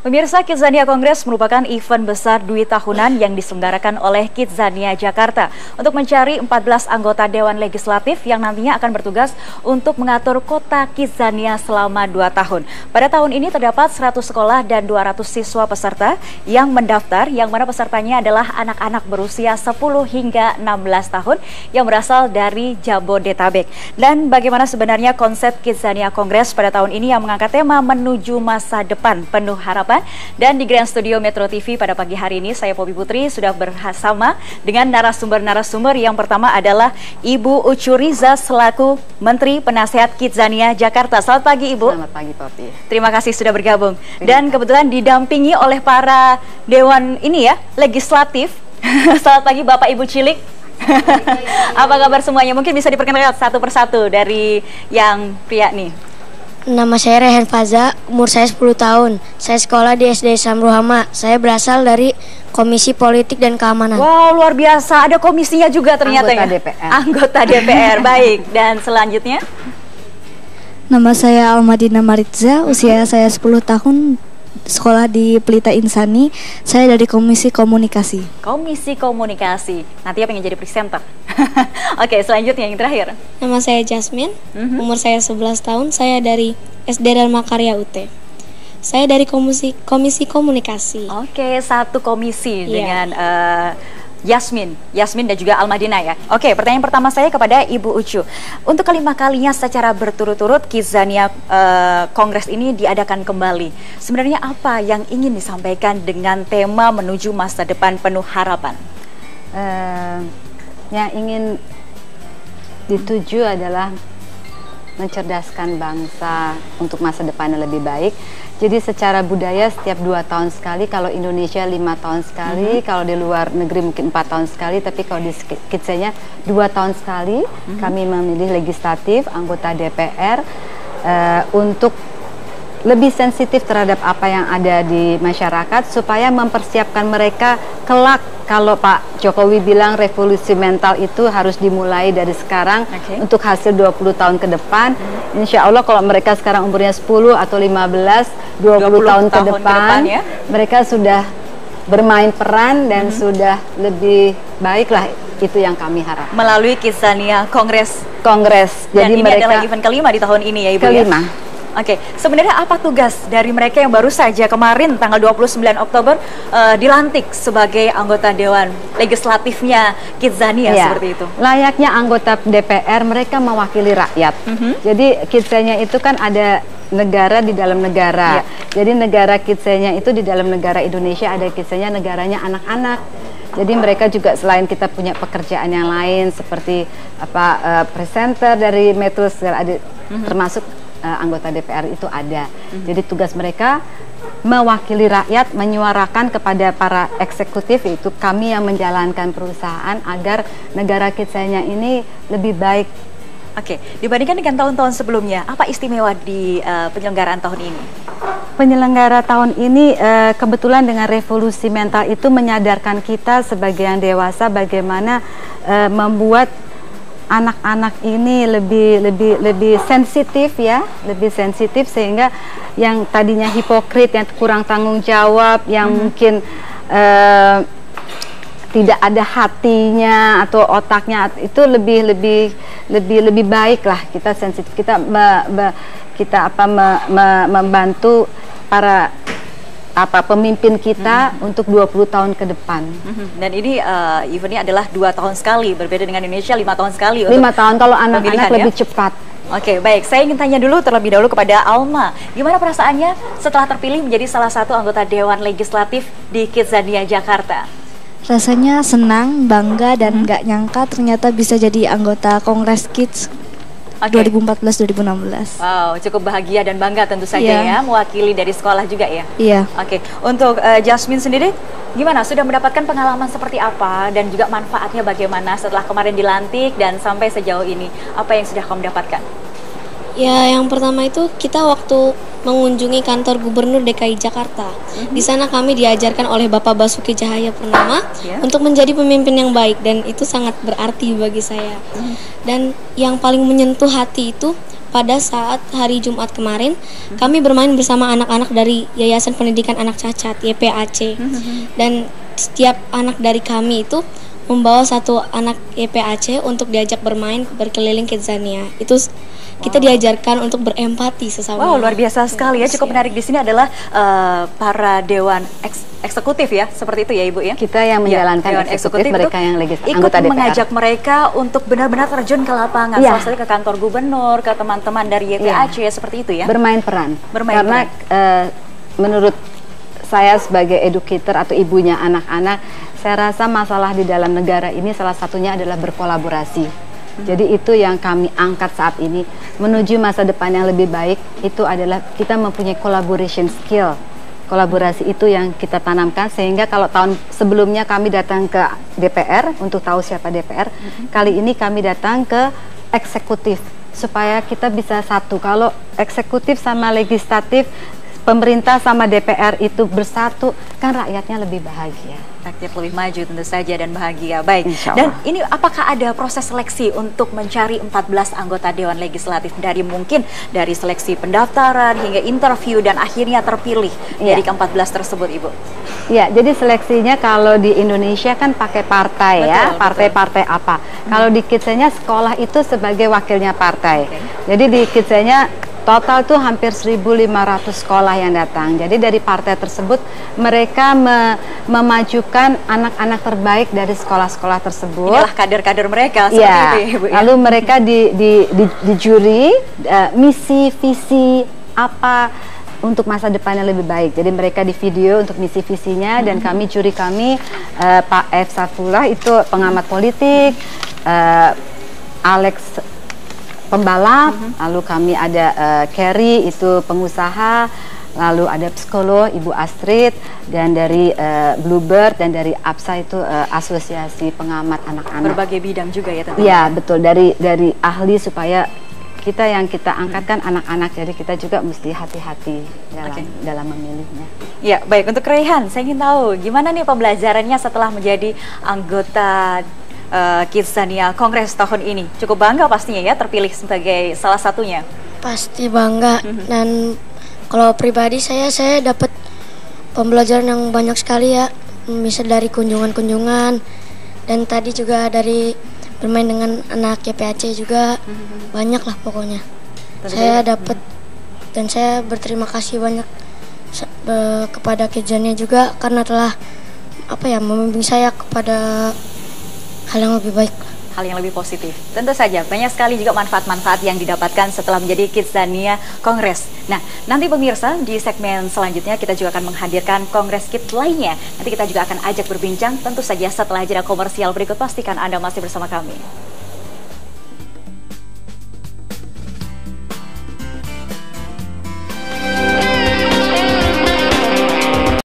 Pemirsa, Kidzania Kongres merupakan event besar dui tahunan yang diselenggarakan oleh Kidzania Jakarta untuk mencari 14 anggota Dewan Legislatif yang nantinya akan bertugas untuk mengatur kota Kidzania selama 2 tahun. Pada tahun ini terdapat 100 sekolah dan 200 siswa peserta yang mendaftar, yang mana pesertanya adalah anak-anak berusia 10 hingga 16 tahun yang berasal dari Jabodetabek. Dan bagaimana sebenarnya konsep Kidzania Kongres pada tahun ini yang mengangkat tema menuju masa depan penuh harapan. Dan di Grand Studio Metro TV pada pagi hari ini saya Poppy Putri sudah bersama dengan narasumber-narasumber. Yang pertama adalah Ibu Ucu Riza selaku Menteri Penasehat Kidzania Jakarta. Selamat pagi Ibu. Selamat pagi Poppy. Terima kasih sudah bergabung. Dan kebetulan didampingi oleh para Dewan ini ya, Legislatif. Selamat pagi Bapak Ibu Cilik. Apa kabar semuanya? Mungkin bisa diperkenalkan satu persatu dari yang pria nih. Nama saya Rehan Faza, umur saya 10 tahun. Saya sekolah di SD Samruhama. Saya berasal dari Komisi Politik dan Keamanan. Wow, luar biasa. Ada komisinya juga ternyata. Anggota ya? DPR. Anggota DPR, baik. Dan selanjutnya? Nama saya Almadina Maritza, usia saya 10 tahun, sekolah di Pelita Insani. Saya dari Komisi Komunikasi. Komisi Komunikasi. Nanti apa yang jadi presenter? Oke, selanjutnya yang terakhir. Nama saya Jasmine, umur saya 11 tahun, saya dari SD Dharma Karya UT. Saya dari Komisi Komunikasi. Oke, satu komisi dengan Yasmin dan juga Almadina ya. Oke, pertanyaan pertama saya kepada Ibu Ucu. Untuk kelima kalinya secara berturut-turut Kidzania Kongres ini diadakan kembali. Sebenarnya apa yang ingin disampaikan dengan tema menuju masa depan penuh harapan? Yang ingin dituju adalah mencerdaskan bangsa untuk masa depan yang lebih baik. Jadi secara budaya setiap 2 tahun sekali, kalau Indonesia 5 tahun sekali, kalau di luar negeri mungkin 4 tahun sekali, tapi kalau di Kidzania 2 tahun sekali, kami memilih legislatif, anggota DPR untuk lebih sensitif terhadap apa yang ada di masyarakat supaya mempersiapkan mereka kelak. Kalau Pak Jokowi bilang revolusi mental itu harus dimulai dari sekarang untuk hasil 20 tahun ke depan. Insya Allah kalau mereka sekarang umurnya 10 atau 15, 20 tahun ke depan ya, mereka sudah bermain peran dan sudah lebih baik lah. Itu yang kami harap. Melalui Kidzania Kongres. Jadi ini mereka adalah event kelima di tahun ini ya Ibu kelima. ya? Oke, sebenarnya apa tugas dari mereka yang baru saja kemarin tanggal 29 Oktober dilantik sebagai anggota Dewan Legislatifnya Kidzania seperti itu? Layaknya anggota DPR, mereka mewakili rakyat. Jadi Kidzania itu kan ada negara di dalam negara. Jadi negara Kidzania itu di dalam negara Indonesia, ada Kidzania negaranya anak-anak. Jadi mereka juga selain kita punya pekerjaan yang lain seperti presenter dari Metro, termasuk anggota DPR itu ada. Jadi tugas mereka mewakili rakyat, menyuarakan kepada para eksekutif, yaitu kami yang menjalankan perusahaan agar negara Kidzania ini lebih baik. Oke, dibandingkan dengan tahun-tahun sebelumnya, apa istimewa di penyelenggaraan tahun ini? Penyelenggara tahun ini kebetulan dengan revolusi mental itu menyadarkan kita sebagai yang dewasa bagaimana membuat anak-anak ini lebih sensitif ya, lebih sensitif sehingga yang tadinya hipokrit, yang kurang tanggung jawab, yang mungkin tidak ada hatinya atau otaknya itu lebih baik lah. Kita sensitif, kita membantu para pemimpin kita untuk 20 tahun ke depan. Dan ini eventnya adalah 2 tahun sekali, berbeda dengan Indonesia 5 tahun sekali. 5 tahun kalau anak-anak lebih cepat. Oke, baik. Saya ingin tanya dulu terlebih dahulu kepada Alma. Gimana perasaannya setelah terpilih menjadi salah satu anggota Dewan Legislatif di Kidzania Jakarta? Rasanya senang, bangga, dan nggak nyangka ternyata bisa jadi anggota Kongres Kids 2014-2016. Wow, cukup bahagia dan bangga tentu saja ya, mewakili dari sekolah juga ya. Iya. Oke, untuk Jasmine sendiri, gimana? Sudah mendapatkan pengalaman seperti apa dan juga manfaatnya bagaimana setelah kemarin dilantik dan sampai sejauh ini? Apa yang sudah kamu dapatkan? Ya, yang pertama itu kita waktu mengunjungi kantor Gubernur DKI Jakarta. Di sana kami diajarkan oleh Bapak Basuki Cahayapurnama untuk menjadi pemimpin yang baik, dan itu sangat berarti bagi saya. Dan yang paling menyentuh hati itu pada saat hari Jumat kemarin, kami bermain bersama anak-anak dari Yayasan Pendidikan Anak Cacat YPAC. Dan setiap anak dari kami itu membawa satu anak YPAC untuk diajak bermain berkeliling Kidzania. Itu kita diajarkan untuk berempati sesama. Wow, luar biasa sekali ya. Cukup menarik di sini adalah para dewan eksekutif ya, seperti itu ya Ibu ya. Kita yang menjalankan dewan eksekutif, mereka yang ikut anggota DPR. mengajak mereka untuk benar-benar terjun ke lapangan, salah satunya ke kantor gubernur, ke teman-teman dari YPAC seperti itu ya. Bermain peran. Karena menurut saya sebagai educator atau ibunya anak-anak, saya rasa masalah di dalam negara ini salah satunya adalah berkolaborasi. Jadi itu yang kami angkat saat ini, menuju masa depan yang lebih baik. Itu adalah kita mempunyai collaboration skill. Kolaborasi itu yang kita tanamkan, sehingga kalau tahun sebelumnya kami datang ke DPR untuk tahu siapa DPR, kali ini kami datang ke eksekutif supaya kita bisa satu. Kalau eksekutif sama legislatif, pemerintah sama DPR itu bersatu, kan rakyatnya lebih bahagia. Rakyat lebih maju tentu saja dan bahagia. Baik. Dan ini apakah ada proses seleksi untuk mencari 14 anggota Dewan Legislatif dari seleksi pendaftaran hingga interview dan akhirnya terpilih dari ke-14 tersebut, Ibu? Ya, jadi seleksinya kalau di Indonesia kan pakai partai ya, partai-partai apa. Kalau di Kidzania sekolah itu sebagai wakilnya partai. Jadi di Kidzania total tuh hampir 1.500 sekolah yang datang. Jadi dari partai tersebut mereka memajukan anak-anak terbaik dari sekolah-sekolah tersebut. Inilah kader-kader mereka seperti itu ya, Ibu. Lalu mereka di juri misi visi apa untuk masa depan yang lebih baik. Jadi mereka di video untuk misi visinya dan juri kami Pak F. Saifullah itu pengamat politik, Alex pembalap, lalu kami ada Carrie itu pengusaha, lalu ada psikolog Ibu Astrid, dan dari Bluebird dan dari APSA itu asosiasi pengamat anak-anak. Berbagai bidang juga ya tentunya. Iya betul, dari ahli supaya kita angkat kan anak-anak, jadi kita juga mesti hati-hati dalam memilihnya. Ya baik, untuk Raihan saya ingin tahu gimana nih pembelajarannya setelah menjadi anggota Kidzania Kongres tahun ini. Cukup bangga pastinya ya terpilih sebagai salah satunya. Pasti bangga. Dan kalau pribadi saya dapat pembelajaran yang banyak sekali ya. Bisa dari kunjungan-kunjungan dan tadi juga dari bermain dengan anak YPAC juga. Banyak lah pokoknya. Saya dapat dan saya berterima kasih banyak kepada Kidzania juga karena telah membimbing saya kepada hal yang lebih baik, hal yang lebih positif. Tentu saja banyak sekali juga manfaat-manfaat yang didapatkan setelah menjadi Kidzania Kongres. Nah, nanti pemirsa di segmen selanjutnya kita juga akan menghadirkan Kongres Kids lainnya. Nanti kita juga akan ajak berbincang tentu saja setelah jeda komersial berikut. Pastikan Anda masih bersama kami.